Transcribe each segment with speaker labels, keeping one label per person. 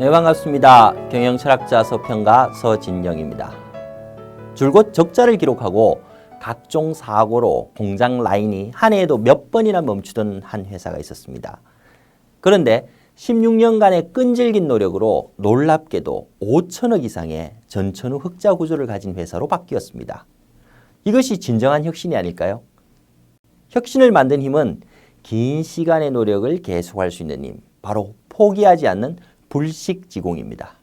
Speaker 1: 네, 반갑습니다. 경영철학자 서평가 서진영입니다. 줄곧 적자를 기록하고 각종 사고로 공장 라인이 한 해에도 몇 번이나 멈추던 한 회사가 있었습니다. 그런데 16년간의 끈질긴 노력으로 놀랍게도 5천억 이상의 전천후 흑자 구조를 가진 회사로 바뀌었습니다. 이것이 진정한 혁신이 아닐까요? 혁신을 만든 힘은 긴 시간의 노력을 계속할 수 있는 힘, 바로 포기하지 않는 불식지공입니다.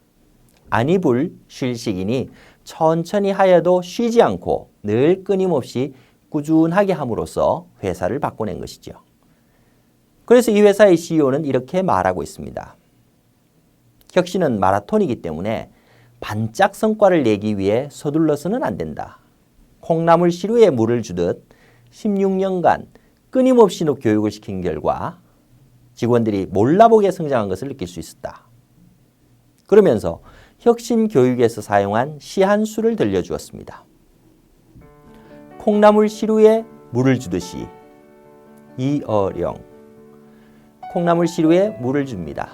Speaker 1: 아니불 쉴식이니 천천히 하여도 쉬지 않고 늘 끊임없이 꾸준하게 함으로써 회사를 바꿔낸 것이죠. 그래서 이 회사의 CEO는 이렇게 말하고 있습니다. 혁신은 마라톤이기 때문에 반짝 성과를 내기 위해 서둘러서는 안 된다. 콩나물 시루에 물을 주듯 16년간 끊임없이 교육을 시킨 결과 직원들이 몰라보게 성장한 것을 느낄 수 있었다. 그러면서 혁신 교육에서 사용한 시 한 수를 들려주었습니다. 콩나물 시루에 물을 주듯이 이어령. 콩나물 시루에 물을 줍니다.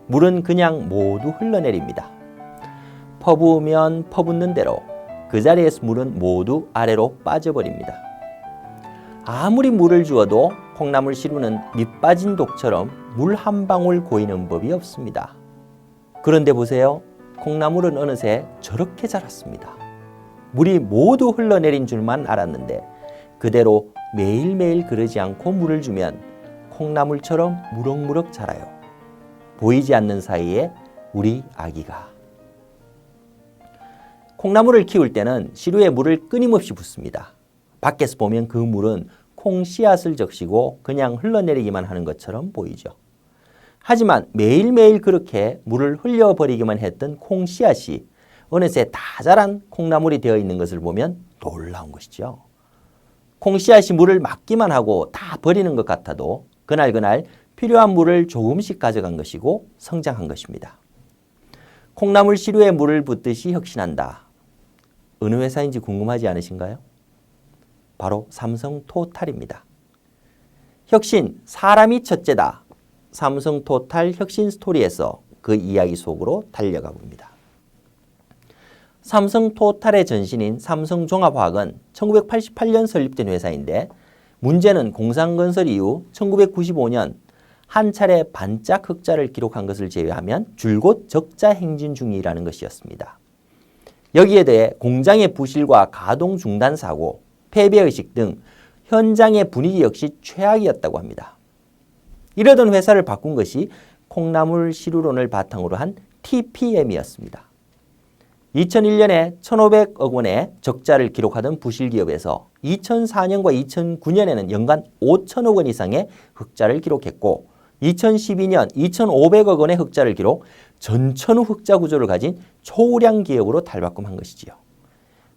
Speaker 1: 물은 그냥 모두 흘러내립니다. 퍼부으면 퍼붓는 대로 그 자리에서 물은 모두 아래로 빠져버립니다. 아무리 물을 주어도 콩나물 시루는 밑빠진 독처럼 물 한 방울 고이는 법이 없습니다. 그런데 보세요. 콩나물은 어느새 저렇게 자랐습니다. 물이 모두 흘러내린 줄만 알았는데 그대로 매일매일 그러지 않고 물을 주면 콩나물처럼 무럭무럭 자라요. 보이지 않는 사이에 우리 아기가. 콩나물을 키울 때는 시루에 물을 끊임없이 붓습니다. 밖에서 보면 그 물은 콩 씨앗을 적시고 그냥 흘러내리기만 하는 것처럼 보이죠. 하지만 매일매일 그렇게 물을 흘려버리기만 했던 콩 씨앗이 어느새 다 자란 콩나물이 되어 있는 것을 보면 놀라운 것이죠. 콩 씨앗이 물을 맞기만 하고 다 버리는 것 같아도 그날 필요한 물을 조금씩 가져간 것이고 성장한 것입니다. 콩나물 시루에 물을 붓듯이 혁신한다. 어느 회사인지 궁금하지 않으신가요? 바로 삼성토탈입니다. 혁신, 사람이 첫째다. 삼성토탈 혁신 스토리에서 그 이야기 속으로 달려가 봅니다. 삼성토탈의 전신인 삼성종합화학은 1988년 설립된 회사인데 문제는 공상건설 이후 1995년 한 차례 반짝 흑자를 기록한 것을 제외하면 줄곧 적자 행진 중이라는 것이었습니다. 여기에 대해 공장의 부실과 가동 중단 사고, 폐배의식 등 현장의 분위기 역시 최악이었다고 합니다. 이러던 회사를 바꾼 것이 콩나물 시루론을 바탕으로 한 TPM이었습니다. 2001년에 1,500억 원의 적자를 기록하던 부실기업에서 2004년과 2009년에는 연간 5천억 원 이상의 흑자를 기록했고 2012년 2,500억 원의 흑자를 기록 전천후 흑자 구조를 가진 초우량 기업으로 탈바꿈한 것이지요.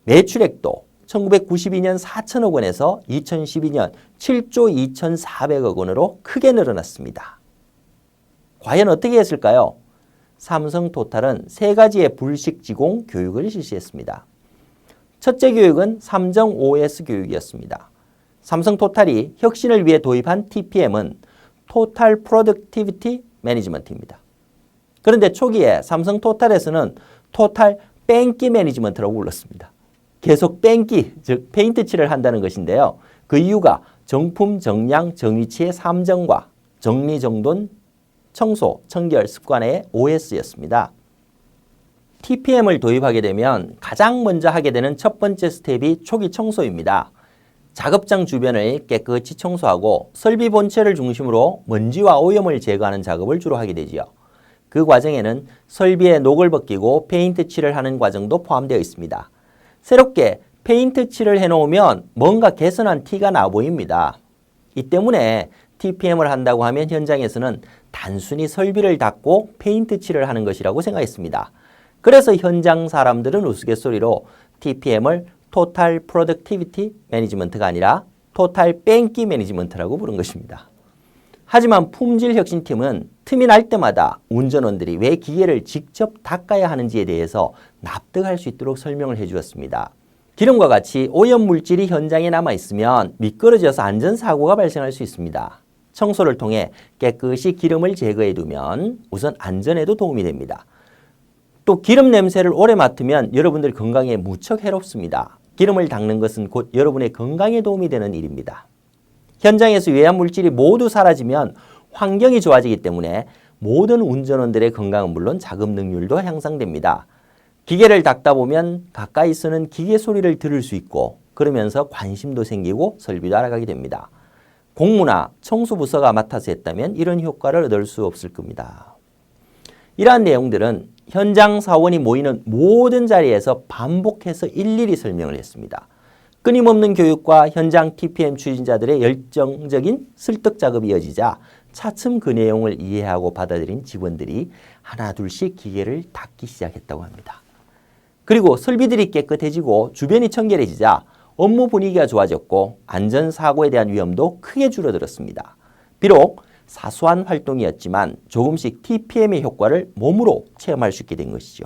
Speaker 1: 매출액도 1992년 4천억 원에서 2012년 7조 2,400억 원으로 크게 늘어났습니다. 과연 어떻게 했을까요? 삼성토탈은 세 가지의 불식지공 교육을 실시했습니다. 첫째 교육은 삼정 OS 교육이었습니다. 삼성토탈이 혁신을 위해 도입한 TPM은 토탈 프로덕티비티 매니지먼트입니다. 그런데 초기에 삼성토탈에서는 토탈 뺑기 매니지먼트라고 불렀습니다. 계속 뺑기, 즉 페인트 칠을 한다는 것인데요. 그 이유가 정품, 정량, 정위치의 3정과 정리, 정돈, 청소, 청결, 습관의 OS였습니다. TPM을 도입하게 되면 가장 먼저 하게 되는 첫 번째 스텝이 초기 청소입니다. 작업장 주변을 깨끗이 청소하고 설비 본체를 중심으로 먼지와 오염을 제거하는 작업을 주로 하게 되지요. 그 과정에는 설비에 녹을 벗기고 페인트 칠을 하는 과정도 포함되어 있습니다. 새롭게 페인트 칠을 해놓으면 뭔가 개선한 티가 나 보입니다. 이 때문에 TPM을 한다고 하면 현장에서는 단순히 설비를 닦고 페인트 칠을 하는 것이라고 생각했습니다. 그래서 현장 사람들은 우스갯소리로 TPM을 토탈 프로덕티비티 매니지먼트가 아니라 토탈 뺑기 매니지먼트라고 부른 것입니다. 하지만 품질혁신팀은 틈이 날 때마다 운전원들이 왜 기계를 직접 닦아야 하는지에 대해서 납득할 수 있도록 설명을 해주었습니다. 기름과 같이 오염물질이 현장에 남아있으면 미끄러져서 안전사고가 발생할 수 있습니다. 청소를 통해 깨끗이 기름을 제거해 두면 우선 안전에도 도움이 됩니다. 또 기름 냄새를 오래 맡으면 여러분들 건강에 무척 해롭습니다. 기름을 닦는 것은 곧 여러분의 건강에 도움이 되는 일입니다. 현장에서 외압 물질이 모두 사라지면 환경이 좋아지기 때문에 모든 운전원들의 건강은 물론 작업 능률도 향상됩니다. 기계를 닦다 보면 가까이서는 기계 소리를 들을 수 있고 그러면서 관심도 생기고 설비도 알아가게 됩니다. 공무나 청소부서가 맡아서 했다면 이런 효과를 얻을 수 없을 겁니다. 이러한 내용들은 현장 사원이 모이는 모든 자리에서 반복해서 일일이 설명을 했습니다. 끊임없는 교육과 현장 TPM 추진자들의 열정적인 설득 작업이 이어지자 차츰 그 내용을 이해하고 받아들인 직원들이 하나둘씩 기계를 닦기 시작했다고 합니다. 그리고 설비들이 깨끗해지고 주변이 청결해지자 업무 분위기가 좋아졌고 안전사고에 대한 위험도 크게 줄어들었습니다. 비록 사소한 활동이었지만 조금씩 TPM의 효과를 몸으로 체험할 수 있게 된 것이죠.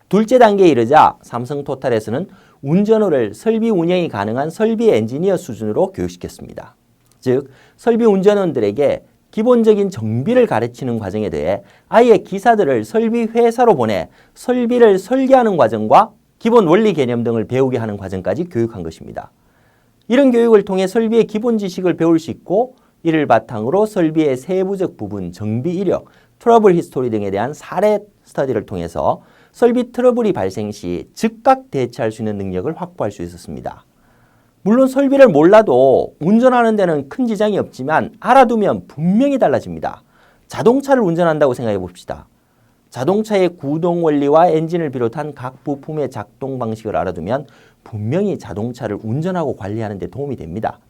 Speaker 1: 둘째 단계에 이르자 삼성토탈에서는 운전호를 설비 운영이 가능한 설비 엔지니어 수준으로 교육시켰습니다. 즉, 설비 운전원들에게 기본적인 정비를 가르치는 과정에 대해 아예 기사들을 설비 회사로 보내 설비를 설계하는 과정과 기본 원리 개념 등을 배우게 하는 과정까지 교육한 것입니다. 이런 교육을 통해 설비의 기본 지식을 배울 수 있고 이를 바탕으로 설비의 세부적 부분, 정비 이력, 트러블 히스토리 등에 대한 사례 스터디를 통해서 설비 트러블이 발생 시 즉각 대처할 수 있는 능력을 확보할 수 있었습니다. 물론 설비를 몰라도 운전하는 데는 큰 지장이 없지만 알아두면 분명히 달라집니다. 자동차를 운전한다고 생각해 봅시다. 자동차의 구동 원리와 엔진을 비롯한 각 부품의 작동 방식을 알아두면 분명히 자동차를 운전하고 관리하는 데 도움이 됩니다.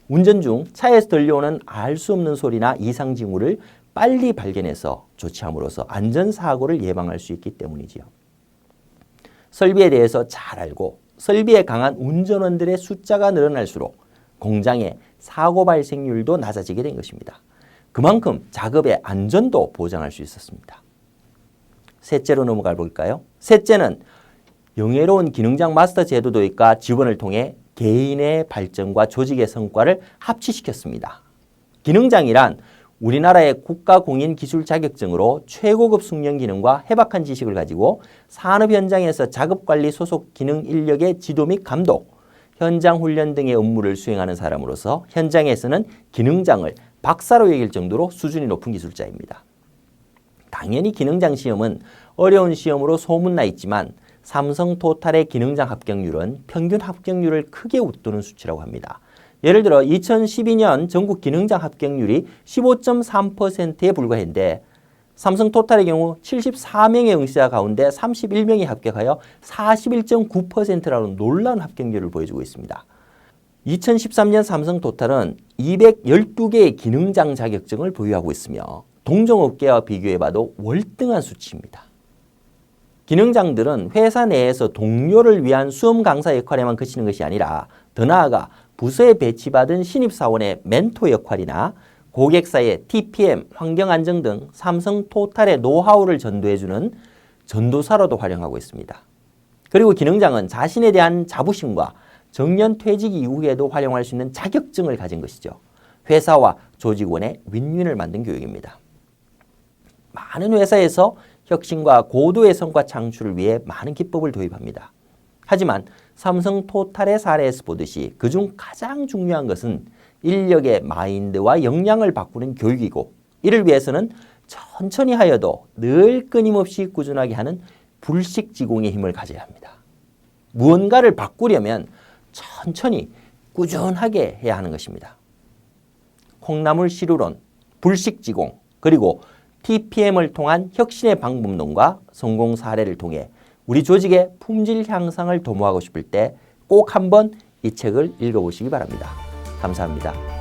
Speaker 1: 운전 중 차에서 들려오는 알 수 없는 소리나 이상 징후를 빨리 발견해서 조치함으로써 안전사고를 예방할 수 있기 때문이지요. 설비에 대해서 잘 알고 설비에 강한 운전원들의 숫자가 늘어날수록 공장의 사고 발생률도 낮아지게 된 것입니다. 그만큼 작업의 안전도 보장할 수 있었습니다. 셋째로 넘어가 볼까요? 셋째는 영예로운 기능장 마스터 제도 도입과 지원을 통해 개인의 발전과 조직의 성과를 합치시켰습니다. 기능장이란 우리나라의 국가공인 기술 자격증으로 최고급 숙련 기능과 해박한 지식을 가지고 산업 현장에서 작업관리 소속 기능 인력의 지도 및 감독, 현장 훈련 등의 업무를 수행하는 사람으로서 현장에서는 기능장을 박사로 여길 정도로 수준이 높은 기술자입니다. 당연히 기능장 시험은 어려운 시험으로 소문나 있지만 삼성토탈의 기능장 합격률은 평균 합격률을 크게 웃도는 수치라고 합니다. 예를 들어 2012년 전국 기능장 합격률이 15.3%에 불과했는데 삼성토탈의 경우 74명의 응시자 가운데 31명이 합격하여 41.9%라는 놀라운 합격률을 보여주고 있습니다. 2013년 삼성토탈은 212개의 기능장 자격증을 보유하고 있으며 동종업계와 비교해봐도 월등한 수치입니다. 기능장들은 회사 내에서 동료를 위한 수험 강사 역할에만 그치는 것이 아니라 더 나아가 부서에 배치받은 신입사원의 멘토 역할이나 고객사의 TPM, 환경안정 등 삼성토탈의 노하우를 전도해주는 전도사로도 활용하고 있습니다. 그리고 기능장은 자신에 대한 자부심과 정년 퇴직 이후에도 활용할 수 있는 자격증을 가진 것이죠. 회사와 조직원의 윈윈을 만든 교육입니다. 많은 회사에서 혁신과 고도의 성과 창출을 위해 많은 기법을 도입합니다. 하지만 삼성토탈의 사례에서 보듯이 그중 가장 중요한 것은 인력의 마인드와 역량을 바꾸는 교육이고 이를 위해서는 천천히 하여도 늘 끊임없이 꾸준하게 하는 불식지공의 힘을 가져야 합니다. 무언가를 바꾸려면 천천히 꾸준하게 해야 하는 것입니다. 콩나물 시루론, 불식지공, 그리고 TPM을 통한 혁신의 방법론과 성공 사례를 통해 우리 조직의 품질 향상을 도모하고 싶을 때 꼭 한번 이 책을 읽어보시기 바랍니다. 감사합니다.